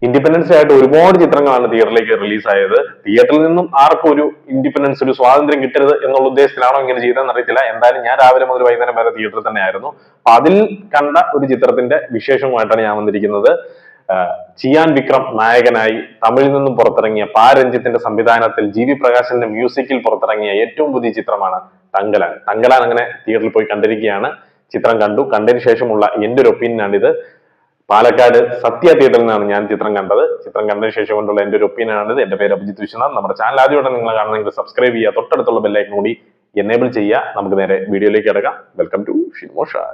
Independence ആയിട്ട് ഒരുപാട് ചിത്രങ്ങളാണ് തിയേറ്ററിലേക്ക് റിലീസായത്. തിയേറ്ററിൽ നിന്നും ആർക്കും ഒരു ഇൻഡിപെൻഡൻസ്, ഒരു സ്വാതന്ത്ര്യം കിട്ടരുത് എന്നുള്ള ഉദ്ദേശത്തിലാണോ ഇങ്ങനെ ചെയ്തതെന്ന് അറിയത്തില്ല. എന്തായാലും ഞാൻ രാവിലെ മുതൽ വൈകുന്നേരം വരെ തിയേറ്ററിൽ തന്നെ ആയിരുന്നു. അപ്പൊ അതിൽ കണ്ട ഒരു ചിത്രത്തിന്റെ വിശേഷവുമായിട്ടാണ് ഞാൻ വന്നിരിക്കുന്നത്. ചിയാൻ വിക്രം നായകനായി തമിഴിൽ നിന്നും പുറത്തിറങ്ങിയ പാരഞ്ജിത്തിന്റെ സംവിധാനത്തിൽ ജി വി പ്രകാശിന്റെ മ്യൂസിക്കിൽ പുറത്തിറങ്ങിയ ഏറ്റവും പുതിയ ചിത്രമാണ് തങ്കലാൻ. തങ്കലാൻ അങ്ങനെ തിയേറ്ററിൽ പോയി കണ്ടിരിക്കുകയാണ്. ചിത്രം കണ്ടു. കണ്ടതിന് ശേഷമുള്ള എന്റെ ഒരു ഒപ്പീനിയനാണ് ഇത്. പാലക്കാട് സത്യ തിയേറ്ററിൽ നിന്നാണ് ഞാൻ ചിത്രം കണ്ടത്. ചിത്രം കണ്ടതിന് ശേഷം കൊണ്ടുള്ള എന്റെ ഒരു ഒപ്പീനിയനാണിത്. എന്റെ പേര് അഭിജിത്ത് വിശ്വനാഥ്. നമ്മുടെ ചാനൽ ആദ്യമായിട്ട് നിങ്ങൾ കാണുന്നെങ്കിൽ സബ്സ്ക്രൈബ് ചെയ്യുക, തൊട്ടടുത്തുള്ള ബെല്ലൈക്കൺ കൂടി എനേബിൾ ചെയ്യുക. നമുക്ക് നേരെ വീഡിയോയിലേക്ക് കിടക്കാം. വെൽക്കം ടു ഷിൻമോ ഷാ.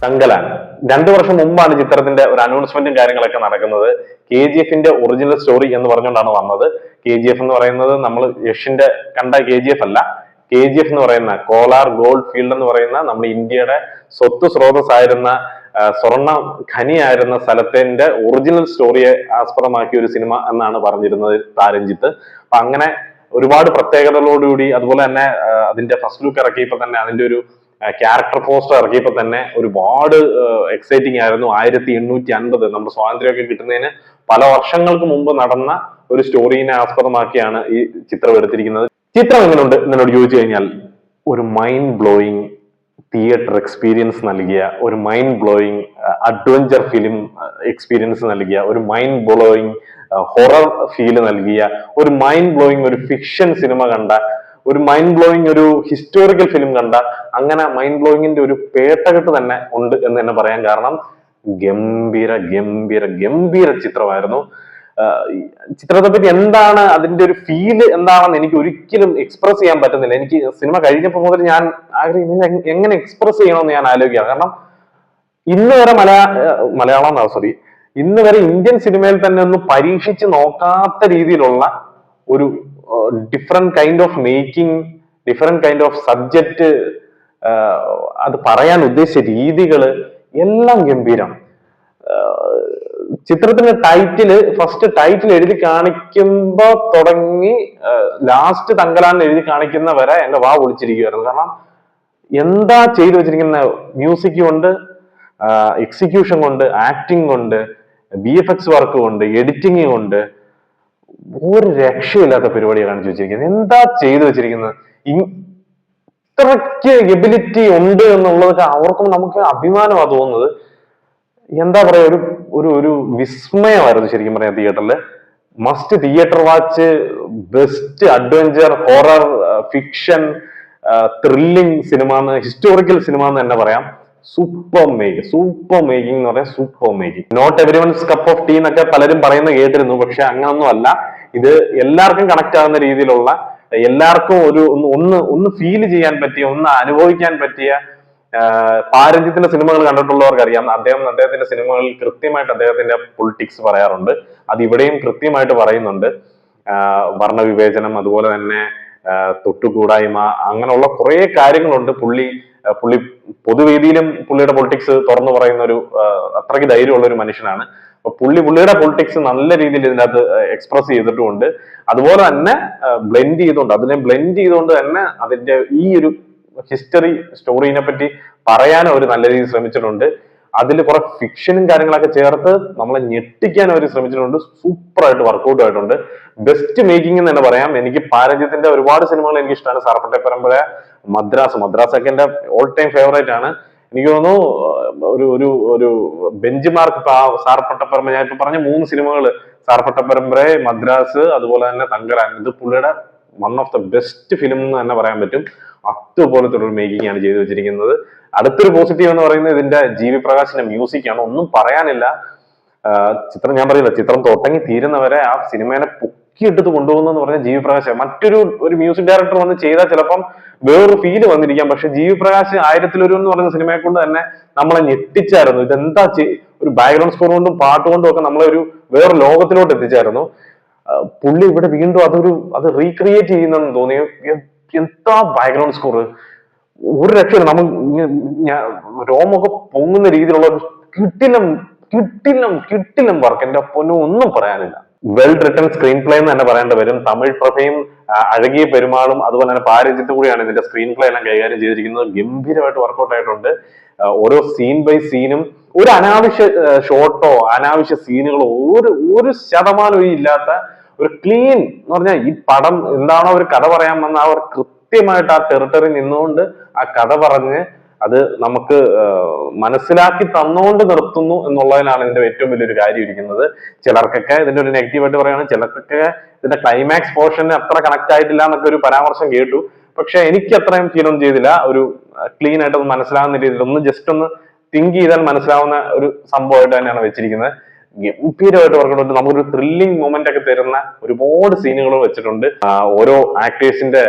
തങ്കലാൻ 2 വർഷം മുമ്പാണ് ചിത്രത്തിന്റെ ഒരു അനൗൺസ്മെന്റും കാര്യങ്ങളൊക്കെ നടക്കുന്നത്. KGF ഒറിജിനൽ സ്റ്റോറി എന്ന് പറഞ്ഞുകൊണ്ടാണ് വന്നത്. KGF എന്ന് പറയുന്നത് നമ്മൾ യഷിന്റെ കണ്ട KGF അല്ല. KGF എന്ന് പറയുന്ന കോലാർ ഗോൾഡ് ഫീൽഡ് എന്ന് പറയുന്ന നമ്മുടെ ഇന്ത്യയുടെ സ്വത്ത് സ്രോതസ്സായിരുന്ന സ്വർണ്ണ ഖനിയായിരുന്ന സ്ഥലത്തിന്റെ ഒറിജിനൽ സ്റ്റോറിയെ ആസ്പദമാക്കിയ ഒരു സിനിമ എന്നാണ് പറഞ്ഞിരുന്നത് പാരഞ്ജിത്ത്. അപ്പൊ അങ്ങനെ ഒരുപാട് പ്രത്യേകതകളോടുകൂടി, അതുപോലെ തന്നെ അതിന്റെ ഫസ്റ്റ് ലുക്ക് ഇറക്കിയപ്പോ തന്നെ അതിന്റെ ഒരു ക്യാരക്ടർ പോസ്റ്റർ ഇറക്കിയപ്പോ തന്നെ ഒരുപാട് എക്സൈറ്റിംഗ് ആയിരുന്നു. 1850 നമ്മുടെ സ്വാതന്ത്ര്യമൊക്കെ കിട്ടുന്നതിന് പല വർഷങ്ങൾക്ക് മുമ്പ് നടന്ന ഒരു സ്റ്റോറീനെ ആസ്പദമാക്കിയാണ് ഈ ചിത്രം എടുത്തിരിക്കുന്നത്. ചിത്രം എങ്ങനെയുണ്ട് എന്നോട് ചോദിച്ചു കഴിഞ്ഞാൽ, ഒരു മൈൻഡ് ബ്ലോയിങ് തിയേറ്റർ എക്സ്പീരിയൻസ് നൽകിയ, ഒരു mind blowing adventure film experience നൽകിയ, ഒരു മൈൻഡ് ബ്ലോയിങ് ഹൊറർ ഫീല് നൽകിയ, ഒരു മൈൻഡ് ബ്ലോയിങ് ഒരു ഫിക്ഷൻ സിനിമ കണ്ട, ഒരു മൈൻഡ് ബ്ലോയിങ് ഒരു ഹിസ്റ്റോറിക്കൽ ഫിലിം കണ്ട, അങ്ങനെ മൈൻഡ് ബ്ലോയിങ്ങിന്റെ ഒരു പേട്ടകെട്ട് തന്നെ ഉണ്ട് എന്ന് തന്നെ പറയാൻ. കാരണം ഗംഭീര ഗംഭീര ഗംഭീര ചിത്രമായിരുന്നു. ചിത്രത്തെ പറ്റി എന്താണ് അതിന്റെ ഒരു ഫീല് എന്താണെന്ന് എനിക്ക് ഒരിക്കലും എക്സ്പ്രസ് ചെയ്യാൻ പറ്റുന്നില്ല. എനിക്ക് സിനിമ കഴിഞ്ഞപ്പോൾ മുതൽ ഞാൻ എങ്ങനെ എക്സ്പ്രസ് ചെയ്യണമെന്ന് ഞാൻ ആലോചിക്കുകയാണ്. കാരണം ഇന്ന് വരെ ഇന്ന് വരെ ഇന്ത്യൻ സിനിമയിൽ തന്നെ ഒന്ന് പരീക്ഷിച്ച് നോക്കാത്ത രീതിയിലുള്ള ഒരു different kind of making, different kind of subject, അത് പറയാൻ ഉദ്ദേശിച്ച രീതികള് എല്ലാം ഗംഭീരം. ചിത്രത്തിന്റെ ഫസ്റ്റ് ടൈറ്റിൽ എഴുതി കാണിക്കുമ്പോ തുടങ്ങി ലാസ്റ്റ് തങ്കലാൻ എഴുതി കാണിക്കുന്ന വരെ എന്റെ വാ പൊളിച്ചിരിക്കുവായിരുന്നു. കാരണം എന്താ ചെയ്തു വെച്ചിരിക്കുന്ന മ്യൂസിക് കൊണ്ട്, എക്സിക്യൂഷൻ കൊണ്ട്, ആക്ടിങ് കൊണ്ട്, VFX വർക്ക് കൊണ്ട്, എഡിറ്റിംഗ് കൊണ്ട് ഒരു രക്ഷയില്ലാത്ത പരിപാടിയാണ് കാണിച്ചു വെച്ചിരിക്കുന്നത്. എന്താ ചെയ്തു വെച്ചിരിക്കുന്നത്? ഇത്രയ്ക്ക് എബിലിറ്റി ഉണ്ട് എന്നുള്ളതൊക്കെ അവർക്കും നമുക്ക് അഭിമാനമാണ് തോന്നുന്നത്. എന്താ പറയാ, ഒരു വിസ്മയമായിരുന്നു ശരിക്കും പറയാം. തിയേറ്ററിൽ must theatre watch, best adventure horror fiction thrilling cinema, historical cinema എന്ന് തന്നെ പറയാം. സൂപ്പർ മേക്കിംഗ് എന്ന് പറയാം, super making. Not everyone's cup of tea എന്നൊക്കെ പലരും പറയുന്നത് കേട്ടിരുന്നു. പക്ഷെ അങ്ങനൊന്നും അല്ല. ഇത് എല്ലാവർക്കും കണക്ട് ആകുന്ന രീതിയിലുള്ള, എല്ലാവർക്കും ഒന്ന് ഫീൽ ചെയ്യാൻ പറ്റിയ, ഒന്ന് അനുഭവിക്കാൻ പറ്റിയ. പാരഞ്ജിത്തിന്റെ സിനിമകൾ കണ്ടിട്ടുള്ളവർക്ക് അറിയാം, അദ്ദേഹത്തിന്റെ സിനിമകളിൽ കൃത്യമായിട്ട് അദ്ദേഹത്തിന്റെ പൊളിറ്റിക്സ് പറയാറുണ്ട്. അത് ഇവിടെയും കൃത്യമായിട്ട് പറയുന്നുണ്ട്. വർണ്ണവിവേചനം, അതുപോലെ തന്നെ തൊട്ടുകൂടായ്മ, അങ്ങനെയുള്ള കുറെ കാര്യങ്ങളുണ്ട്. പുള്ളി പൊതുവേദിയിലും പുള്ളിയുടെ പൊളിറ്റിക്സ് തുറന്നു പറയുന്ന ഒരു അത്രയ്ക്ക് ധൈര്യമുള്ള ഒരു മനുഷ്യനാണ്. അപ്പൊ പുള്ളിയുടെ പൊളിറ്റിക്സ് നല്ല രീതിയിൽ ഇതിനകത്ത് എക്സ്പ്രസ് ചെയ്തിട്ടുമുണ്ട്. അതുപോലെ തന്നെ അതിനെ ബ്ലെൻഡ് ചെയ്തുകൊണ്ട് തന്നെ അതിന്റെ ഈ ഒരു ഹിസ്റ്ററി സ്റ്റോറീനെ പറ്റി പറയാൻ അവർ നല്ല രീതിയിൽ ശ്രമിച്ചിട്ടുണ്ട്. അതിൽ കുറെ ഫിക്ഷനും കാര്യങ്ങളൊക്കെ ചേർത്ത് നമ്മളെ ഞെട്ടിക്കാൻ അവർ ശ്രമിച്ചിട്ടുണ്ട്. സൂപ്പറായിട്ട് വർക്ക്ഔട്ട് ആയിട്ടുണ്ട്. ബെസ്റ്റ് മേക്കിംഗ് എന്ന് തന്നെ പറയാം. എനിക്ക് പാരഞ്ജിത്തിന്റെ ഒരുപാട് സിനിമകൾ എനിക്ക് ഇഷ്ടമാണ്. സാർപ്പട്ടെ പരമ്പര, മദ്രാസൊക്കെ എന്റെ ഓൾ ടൈം ഫേവറേറ്റ് ആണ്. എനിക്ക് തോന്നുന്നു ഒരു ബെഞ്ച് മാർക്ക് സാർപ്പട്ട പരമ്പര, ഞാൻ ഇപ്പൊ പറഞ്ഞ 3 സിനിമകൾ, സാർപ്പട്ട പരമ്പര, മദ്രാസ്, അതുപോലെ തന്നെ തങ്കലാൻ, ഇത് പുള്ളിയുടെ one of the best film എന്ന് തന്നെ പറയാൻ പറ്റും. അതുപോലത്തെ ഒരു മേക്കിംഗ് ആണ് ചെയ്തു വെച്ചിരിക്കുന്നത്. അടുത്തൊരു പോസിറ്റീവ് എന്ന് പറയുന്നത് ഇതിന്റെ ജി വി പ്രകാശിന്റെ മ്യൂസിക് ആണ്. ഒന്നും പറയാനില്ല. ചിത്രം ഞാൻ പറയില്ല, ചിത്രം തുടങ്ങി തീരുന്നവരെ ആ സിനിമേനെ പൊക്കിയെടുത്ത് കൊണ്ടുപോകുന്നു പറഞ്ഞാൽ ജി വി പ്രകാശ്. മറ്റൊരു മ്യൂസിക് ഡയറക്ടർ വന്ന് ചെയ്താൽ ചിലപ്പം വേറൊരു ഫീല് വന്നിരിക്കാം. പക്ഷെ ജി വി പ്രകാശ് 1000-1 എന്ന് പറയുന്ന സിനിമയെ കൊണ്ട് തന്നെ നമ്മളെ ഞെട്ടിച്ചായിരുന്നു. ഇതെന്താ ഒരു ബാക്ക്ഗ്രൗണ്ട് സ്കോർ കൊണ്ടും പാട്ട് കൊണ്ടും ഒക്കെ നമ്മളെ വേറെ ലോകത്തിലോട്ട് എത്തിച്ചായിരുന്നു. പുള്ളി ഇവിടെ വീണ്ടും അത് റീക്രിയേറ്റ് ചെയ്യുന്നെന്ന് തോന്നി. എന്താ ബാക്ക്ഗ്രൗണ്ട് സ്കോർ, ഒരു രക്ഷയില്ല. രോമൊക്കെ പൊങ്ങുന്ന രീതിയിലുള്ള കിട്ടിലും കിട്ടിലും വർക്ക്. എന്റെ ഒപ്പൊന്നും ഒന്നും പറയാനില്ല. വെൽ റിട്ടൺ സ്ക്രീൻ പ്ലേ എന്ന് തന്നെ പറയേണ്ടി വരും. തമിഴ് പ്രഭയും അഴകിയ പെരുമാളും അതുപോലെ തന്നെ പാരജിത്ത് കൂടിയാണ് ഇതിന്റെ സ്ക്രീൻ പ്ലേ എല്ലാം കൈകാര്യം ചെയ്തിരിക്കുന്നത്. ഗംഭീരമായിട്ട് വർക്ക്ഔട്ട് ആയിട്ടുണ്ട്. ഓരോ സീൻ ബൈ സീനും ഒരു അനാവശ്യ ഷോട്ടോ അനാവശ്യ സീനുകളോ ഒരു ശതമാനവും ഇല്ലാത്ത ഒരു ക്ലീൻ എന്ന് പറഞ്ഞാൽ ഈ പടം എന്താണോ അവർ കഥ പറയാൻ വന്ന അവർ കൃത്യമായിട്ട് ആ ടെറിട്ടറി നിന്നുകൊണ്ട് ആ കഥ പറഞ്ഞ് അത് നമുക്ക് മനസ്സിലാക്കി തന്നുകൊണ്ട് നിർത്തുന്നു എന്നുള്ളതിനാണ് ഇതിന്റെ ഏറ്റവും വലിയൊരു കാര്യം ഇരിക്കുന്നത്. ചിലർക്കൊക്കെ ഇതിന്റെ ഒരു നെഗറ്റീവായിട്ട് പറയുകയാണെങ്കിൽ ചിലർക്കൊക്കെ ഇതിന്റെ ക്ലൈമാക്സ് പോർഷന് അത്ര കണക്ട് ആയിട്ടില്ല എന്നൊക്കെ ഒരു പരാമർശം കേട്ടു. പക്ഷെ എനിക്ക് അത്രയും ഫീൽ ഒന്നും ചെയ്തില്ല. ഒരു ക്ലീൻ ആയിട്ട് ഒന്ന് മനസ്സിലാവുന്ന രീതിയിൽ ഒന്ന് ജസ്റ്റ് ഒന്ന് തിങ്ക് ചെയ്താൽ മനസ്സിലാവുന്ന ഒരു സംഭവമായിട്ട് തന്നെയാണ് വെച്ചിരിക്കുന്നത്. ഗംഭീരമായിട്ട് വർക്കൗട്ട്. നമുക്കൊരു ത്രില്ലിംഗ് മൊമെന്റ് ഒക്കെ തരുന്ന ഒരുപാട് സീനുകൾ വെച്ചിട്ടുണ്ട്. ഓരോ ആക്ടേഴ്സിന്റെ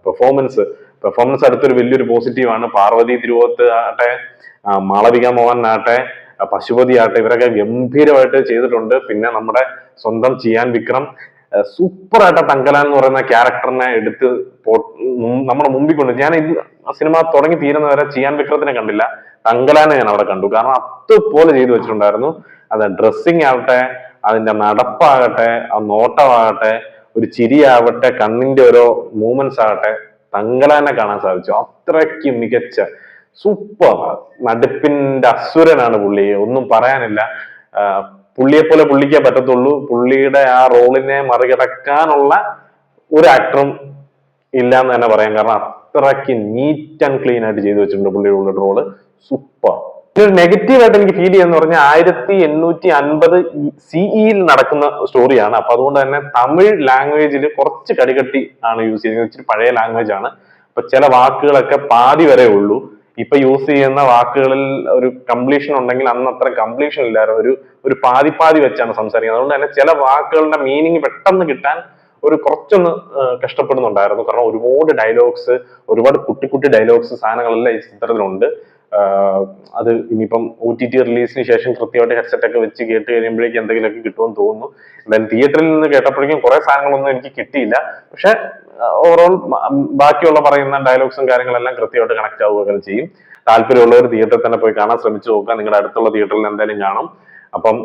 പെർഫോമൻസ് അടുത്തൊരു വലിയൊരു പോസിറ്റീവാണ്. പാർവതി തിരുവോത്ത് ആട്ടെ, മാളവിക മോഹൻ ആട്ടെ, പശുപതി ആട്ടെ, ഇവരൊക്കെ ഗംഭീരമായിട്ട് ചെയ്തിട്ടുണ്ട്. പിന്നെ നമ്മുടെ സ്വന്തം ചിയാൻ വിക്രം സൂപ്പറായിട്ട് തങ്കലാൻ എന്ന് പറയുന്ന ക്യാരക്ടറിനെ എടുത്ത് നമ്മുടെ മുമ്പിൽ കൊണ്ട് ഞാൻ സിനിമ തുടങ്ങി തീരുന്നവരെ ചിയാൻ വിക്രത്തിനെ കണ്ടില്ല, തങ്കലാനെ ഞാൻ അവിടെ കണ്ടു. കാരണം അതുപോലെ ചെയ്തു വെച്ചിട്ടുണ്ടായിരുന്നു. അത് ഡ്രസ്സിങ് ആവട്ടെ, അതിന്റെ നടപ്പാകട്ടെ, ആ നോട്ടമാകട്ടെ, ഒരു ചിരിയാവട്ടെ, കണ്ണിന്റെ ഓരോ മൂവ്മെന്റ്സ് ആകട്ടെ, തങ്കലാനെ കാണാൻ സാധിച്ചു. അത്രയ്ക്ക് മികച്ച സൂപ്പർ നടിപ്പിന്റെ അസുരനാണ് പുള്ളി. ഒന്നും പറയാനില്ല. പുള്ളിയെ പോലെ പുള്ളിക്കേ പറ്റത്തുള്ളൂ. പുള്ളിയുടെ ആ റോളിനെ മറികടക്കാനുള്ള ഒരു ആക്ടറും ഇല്ല എന്ന് തന്നെ പറയാം. കാരണം അത്രയ്ക്ക് നീറ്റ് ആൻഡ് ക്ലീൻ ആയിട്ട് ചെയ്തു വെച്ചിട്ടുണ്ട് പുള്ളിയുടെ റോള്. സൂപ്പർ. ഒരു നെഗറ്റീവായിട്ട് എനിക്ക് ഫീൽ ചെയ്യുന്ന പറഞ്ഞാൽ 1850 CE നടക്കുന്ന സ്റ്റോറിയാണ്. അപ്പൊ അതുകൊണ്ട് തന്നെ തമിഴ് ലാംഗ്വേജിൽ കുറച്ച് കടികട്ടി ആണ് യൂസ് ചെയ്യുന്നത്. ഇച്ചിരി പഴയ ലാംഗ്വേജ് ആണ്. അപ്പൊ ചില വാക്കുകളൊക്കെ പാതി വരെ ഉള്ളൂ. ഇപ്പൊ യൂസ് ചെയ്യുന്ന വാക്കുകളിൽ ഒരു കംപ്ലീഷൻ ഉണ്ടെങ്കിൽ അന്ന് അത്ര കംപ്ലീഷൻ ഇല്ലായിരുന്നു. ഒരു പാതി വെച്ചാണ് സംസാരിക്കുന്നത്. അതുകൊണ്ട് തന്നെ ചില വാക്കുകളുടെ മീനിങ് പെട്ടെന്ന് കിട്ടാൻ കുറച്ചൊന്ന് കഷ്ടപ്പെടുന്നുണ്ടായിരുന്നു. കാരണം ഒരുപാട് ഡയലോഗ്സ്, ഒരുപാട് കുട്ടി ഡയലോഗ്സ് സാധനങ്ങളെല്ലാം ഈ ചിത്രത്തിലുണ്ട്. അത് ഇനിയിപ്പം OTT റിലീസിന് ശേഷം കൃത്യമായിട്ട് ഹെഡ്സെറ്റ് ഒക്കെ വെച്ച് കേട്ട് കഴിയുമ്പോഴേക്കും എന്തെങ്കിലുമൊക്കെ കിട്ടുമെന്ന് തോന്നുന്നു. എന്തായാലും തിയേറ്ററിൽ നിന്ന് കേട്ടപ്പോഴേക്കും കുറെ സാധനങ്ങളൊന്നും എനിക്ക് കിട്ടിയില്ല. പക്ഷെ ഓവറോൾ ബാക്കിയുള്ള പറയുന്ന ഡയലോഗ്സും കാര്യങ്ങളെല്ലാം കൃത്യമായിട്ട് കണക്ട് ആവുകയൊക്കെ ചെയ്യും. താല്പര്യമുള്ളവർ തിയേറ്ററിൽ തന്നെ പോയി കാണാൻ ശ്രമിച്ചു നോക്കുക. നിങ്ങളുടെ അടുത്തുള്ള തിയേറ്ററിൽ എന്തായാലും കാണും. അപ്പം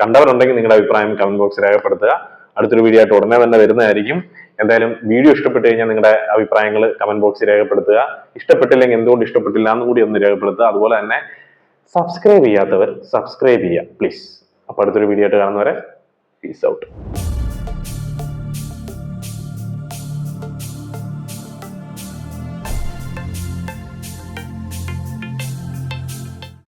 കണ്ടവരുണ്ടെങ്കിൽ നിങ്ങളുടെ അഭിപ്രായം കമന്റ് ബോക്സിൽ രേഖപ്പെടുത്തുക. അടുത്തൊരു വീഡിയോ ആയിട്ട് ഉടനെ തന്നെ വരുന്നതായിരിക്കും. എന്തായാലും വീഡിയോ ഇഷ്ടപ്പെട്ടു കഴിഞ്ഞാൽ നിങ്ങളുടെ അഭിപ്രായങ്ങൾ കമന്റ് ബോക്സിൽ രേഖപ്പെടുത്തുക. ഇഷ്ടപ്പെട്ടില്ലെങ്കിൽ എന്തുകൊണ്ട് ഇഷ്ടപ്പെട്ടില്ല എന്നും കൂടി ഒന്ന് രേഖപ്പെടുത്തുക. അതുപോലെ തന്നെ സബ്സ്ക്രൈബ് ചെയ്യാത്തവർ സബ്സ്ക്രൈബ് ചെയ്യുക പ്ലീസ്. അപ്പൊ അടുത്തൊരു വീഡിയോ ആയിട്ട് കാണുന്നവരെ പീസ് ഔട്ട്.